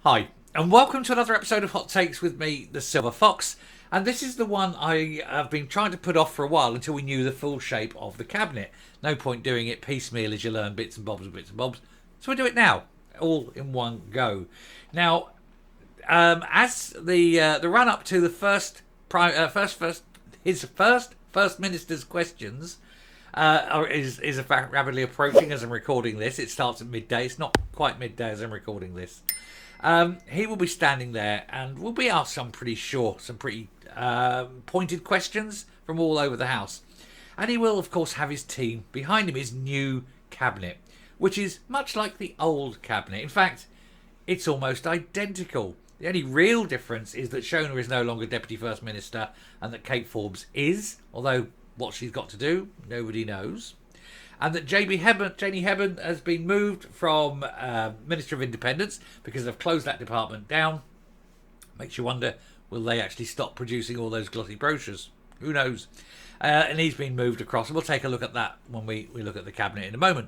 Hi, and welcome to another episode of Hot Takes with me, the Silver Fox. And this is the one I have been trying to put off for a while until we knew the full shape of the cabinet. No point doing it piecemeal as you learn bits and bobs. So we do it now, all in one go. Now, as the run up to the first minister's questions is rapidly approaching as I'm recording this. It starts at midday. It's not quite midday as I'm recording this. He will be standing there and will be asked some pretty pointed questions from all over the house. And he will, of course, have his team behind him, his new cabinet, which is much like the old cabinet. In fact, it's almost identical. The only real difference is that Shona is no longer Deputy First Minister and that Kate Forbes is, although what she's got to do, nobody knows. And that Janie Hebburn has been moved from Minister of Independence because they've closed that department down. Makes you wonder, will they actually stop producing all those glossy brochures? Who knows? And he's been moved across. And we'll take a look at that when we look at the cabinet in a moment.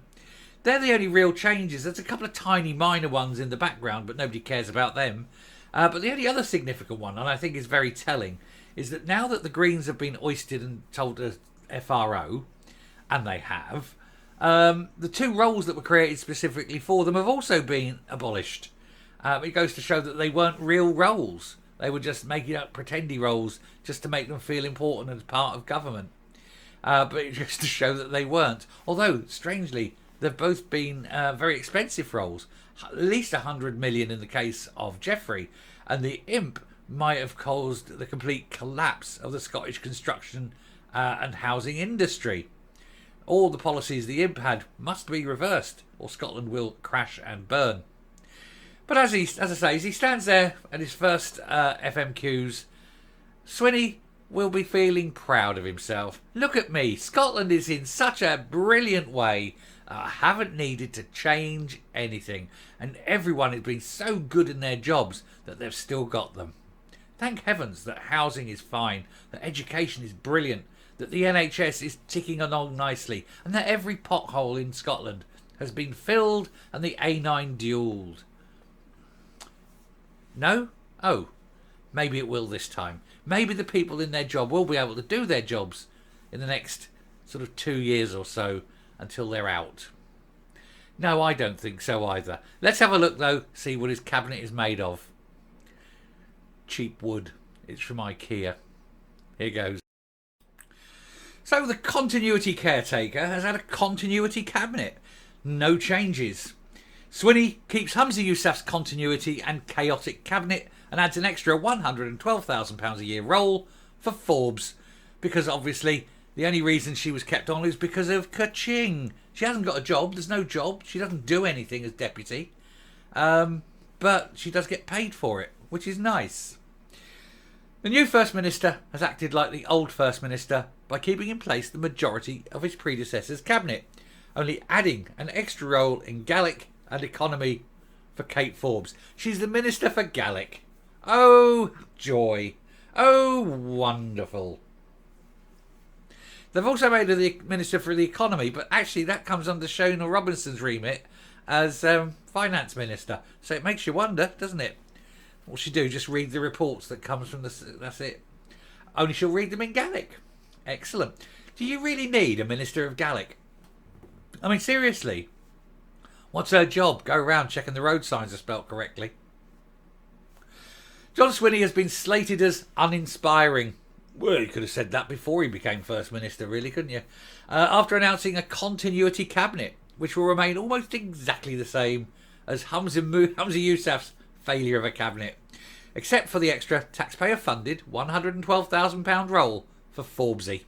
They're the only real changes. There's a couple of tiny minor ones in the background, but nobody cares about them. But the only other significant one, and I think is very telling, is that now that the Greens have been oisted and told to FRO, and they have, the two roles that were created specifically for them have also been abolished. It goes to show that they weren't real roles. They were just making up pretendy roles just to make them feel important as part of government. But it just to show that they weren't. Although, strangely, they've both been very expensive roles. At least 100 million in the case of Jeffrey. And the imp might have caused the complete collapse of the Scottish construction and housing industry. All the policies the imp had must be reversed, or Scotland will crash and burn. But as I say, as he stands there at his first FMQs, Swinney will be feeling proud of himself. Look at me, Scotland is in such a brilliant way. I haven't needed to change anything, and everyone has been so good in their jobs that they've still got them. Thank heavens that housing is fine, that education is brilliant, that the NHS is ticking along nicely, and that every pothole in Scotland has been filled and the A9 duelled. No? Oh, maybe it will this time. Maybe the people in their job will be able to do their jobs in the next sort of 2 years or so until they're out. No, I don't think so either. Let's have a look though, see what his cabinet is made of. Cheap wood. It's from IKEA. Here goes. So the continuity caretaker has had a continuity cabinet. No changes. Swinney keeps Humzan Yousaf's continuity and chaotic cabinet and adds an extra £112,000 a year role for Forbes. Because obviously the only reason she was kept on is because of ka-ching. She hasn't got a job. There's no job. She doesn't do anything as deputy. But she does get paid for it, which is nice. The new First Minister has acted like the old First Minister by keeping in place the majority of his predecessor's cabinet, only adding an extra role in Gaelic and economy for Kate Forbes. She's the Minister for Gaelic. Oh, joy. Oh, wonderful. They've also made her the Minister for the Economy, but actually that comes under Shona Robinson's remit as Finance Minister. So it makes you wonder, doesn't it? What she do? Just read the reports that comes from that's it. Only she'll read them in Gaelic. Excellent. Do you really need a Minister of Gaelic? I mean, seriously. What's her job? Go around checking the road signs are spelt correctly. John Swinney has been slated as uninspiring. Well, you could have said that before he became First Minister, really, couldn't you? After announcing a continuity cabinet, which will remain almost exactly the same as Humzan Yousaf's failure of a cabinet, except for the extra taxpayer-funded £112,000 role for Forbesy.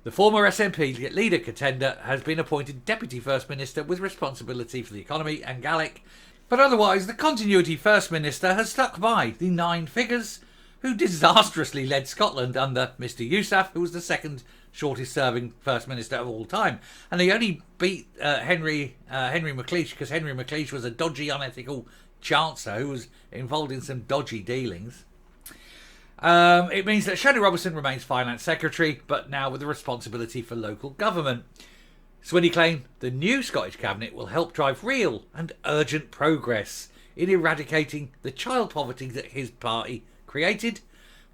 The former SNP leader contender has been appointed Deputy First Minister with responsibility for the economy and Gaelic, but otherwise the continuity First Minister has stuck by the 9 figures who disastrously led Scotland under Mr Yousaf, who was the second shortest serving First Minister of all time. And he only beat Henry McLeish because Henry McLeish was a dodgy, unethical Chancellor who was involved in some dodgy dealings. It means that Shona Robinson remains Finance Secretary, but now with the responsibility for local government. Swinney claimed the new Scottish Cabinet will help drive real and urgent progress in eradicating the child poverty that his party created,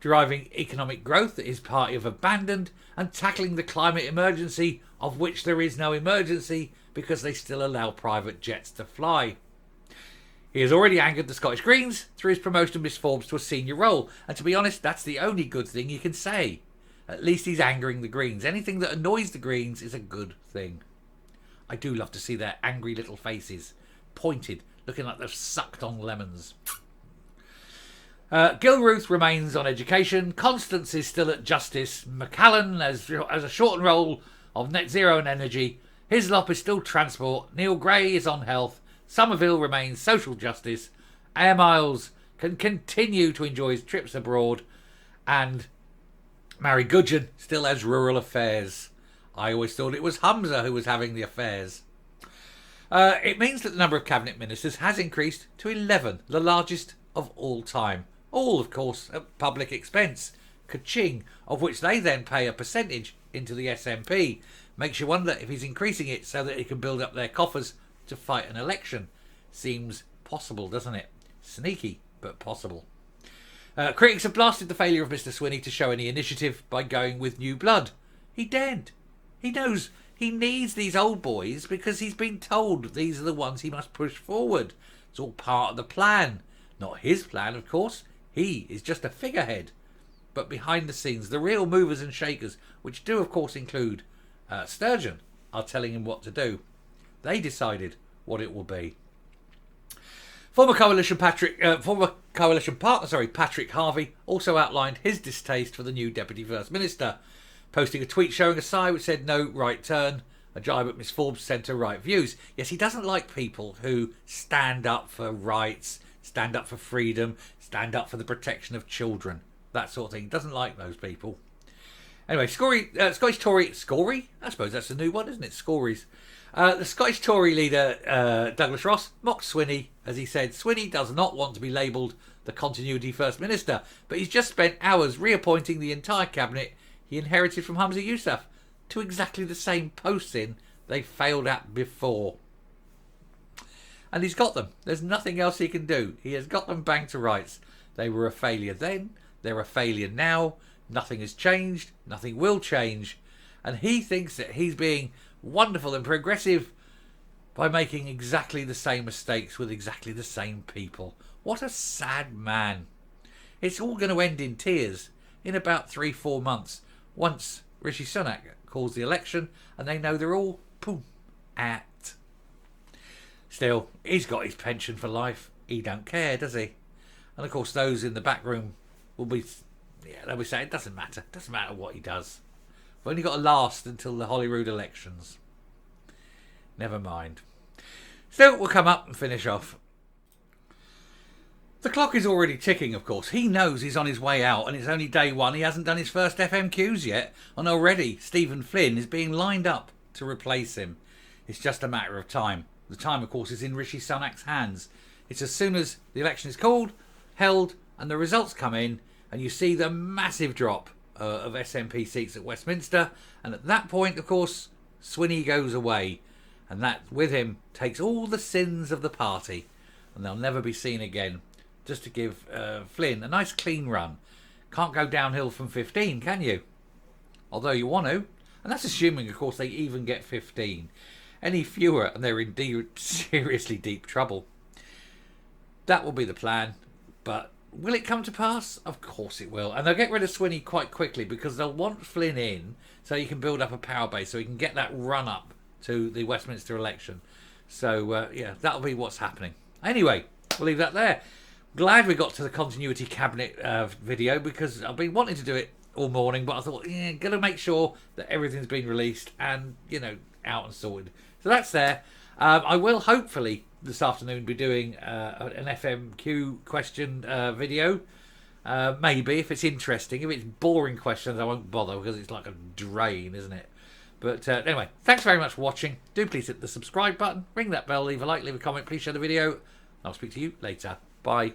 driving economic growth that his party have abandoned, and tackling the climate emergency, of which there is no emergency because they still allow private jets to fly. He has already angered the Scottish Greens through his promotion of Miss Forbes to a senior role, and to be honest, that's the only good thing you can say. At least he's angering the Greens. Anything that annoys the Greens is a good thing. I do love to see their angry little faces, pointed, looking like they've sucked on lemons. Gilruth remains on education. Constance is still at justice. McCallan has a shortened role of net zero and energy. Hislop is still transport. Neil Gray is on health. Somerville remains social justice. Air Miles can continue to enjoy his trips abroad. And Mary Gudgeon still has rural affairs. I always thought it was Humza who was having the affairs. It means that the number of cabinet ministers has increased to 11, the largest of all time. All, of course, at public expense. Ka-ching, of which they then pay a percentage into the SNP. Makes you wonder if he's increasing it so that he can build up their coffers to fight an election. Seems possible, doesn't it? Sneaky, but possible. Critics have blasted the failure of Mr. Swinney to show any initiative by going with new blood. He daren't. He knows he needs these old boys because he's been told these are the ones he must push forward. It's all part of the plan. Not his plan, of course. He is just a figurehead. But behind the scenes, the real movers and shakers, which do, of course, include Sturgeon, are telling him what to do. They decided what it will be. Former coalition partner Patrick Harvey also outlined his distaste for the new Deputy First Minister, posting a tweet showing a sigh which said no right turn, a jibe at Miss Forbes' centre-right views. Yes, he doesn't like people who stand up for rights, stand up for freedom, stand up for the protection of children, that sort of thing. He doesn't like those people. Anyway, Scottish Tory... Scory? I suppose that's a new one, isn't it? Scories. The Scottish Tory leader, Douglas Ross, mocked Swinney as he said Swinney does not want to be labelled the continuity First Minister, but he's just spent hours reappointing the entire cabinet he inherited from Humza Yousaf to exactly the same posts in they failed at before. And he's got them. There's nothing else he can do. He has got them banged to rights. They were a failure then. They're a failure now. Nothing has changed. Nothing will change. And he thinks that he's being wonderful and progressive by making exactly the same mistakes with exactly the same people. What a sad man. It's all going to end in tears in about 3-4 months once Rishi Sunak calls the election and they know they're all at. Still, he's got his pension for life. He don't care, does he? And of course those in the back room will be they'll be saying it doesn't matter what he does. We've only got to last until the Holyrood elections. Never mind. Still, we'll come up and finish off. The clock is already ticking, of course. He knows he's on his way out and it's only day one. He hasn't done his first FMQs yet. And already Stephen Flynn is being lined up to replace him. It's just a matter of time. The time, of course, is in Rishi Sunak's hands. It's as soon as the election is called, held, and the results come in, and you see the massive drop of SNP seats at Westminster. And at that point, of course, Swinney goes away. And that, with him, takes all the sins of the party. And they'll never be seen again. Just to give Flynn a nice clean run. Can't go downhill from 15, can you? Although you want to. And that's assuming, of course, they even get 15. Any fewer and they're in seriously deep trouble. That will be the plan. But will it come to pass? Of course it will. And they'll get rid of Swinney quite quickly because they'll want Flynn in so he can build up a power base so he can get that run up to the Westminster election. So, yeah, that'll be what's happening. Anyway, we'll leave that there. Glad we got to the continuity cabinet video because I've been wanting to do it all morning, but I thought, got to make sure that everything's been released and, out and sorted. So that's there. I will hopefully this afternoon be doing an FMQ question video. Maybe, if it's interesting. If it's boring questions, I won't bother because it's like a drain, isn't it? But anyway, thanks very much for watching. Do please hit the subscribe button, ring that bell, leave a like, leave a comment, please share the video. I'll speak to you later. Bye.